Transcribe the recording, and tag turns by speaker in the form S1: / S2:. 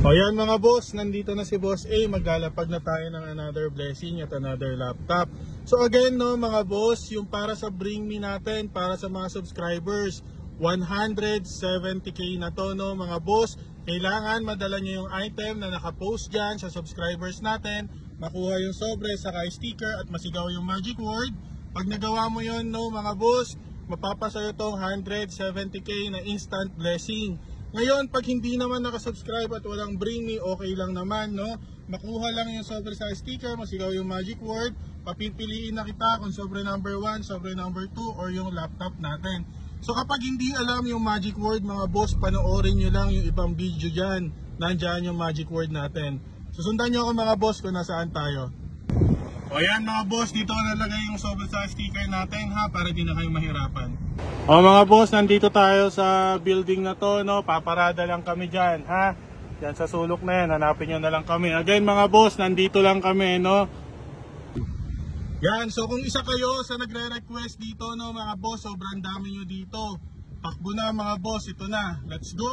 S1: O yan mga boss, nandito na si Boss A. Maglalapag na tayo ng another blessing at another laptop. So again no mga boss, yung para sa Bring Me natin, para sa mga subscribers, 170k na to no mga boss. Kailangan madala nyo yung item na nakapost dyan sa subscribers natin, makuha yung sobre, saka sticker at masigaw yung magic word. Pag nagawa mo yun no mga boss, mapapasayo tong 170k na instant blessing. Ngayon, pag hindi naman nakasubscribe at walang Bring Me, okay lang naman, no? Makuha lang yung sobre sa sticker, masigaw yung magic word, papipiliin na kita kung sobre number 1, sobre number 2, or yung laptop natin. So kapag hindi alam yung magic word, mga boss, panoorin nyo lang yung ibang video dyan. Nandyan yung magic word natin. Susundan nyo ako mga boss kung nasaan tayo. O yan mga boss, dito ko nalagay yung sobre sa sticker natin ha, para di na kayo mahirapan. O mga boss, nandito tayo sa building na to, no? Paparada lang kami dyan ha. Yan sa sulok na yan, hanapin nyo na lang kami. Again mga boss, nandito lang kami, no? Yan, so kung isa kayo sa nagre-request dito, no mga boss, sobrang dami nyo dito. Takbo na mga boss, ito na. Let's go!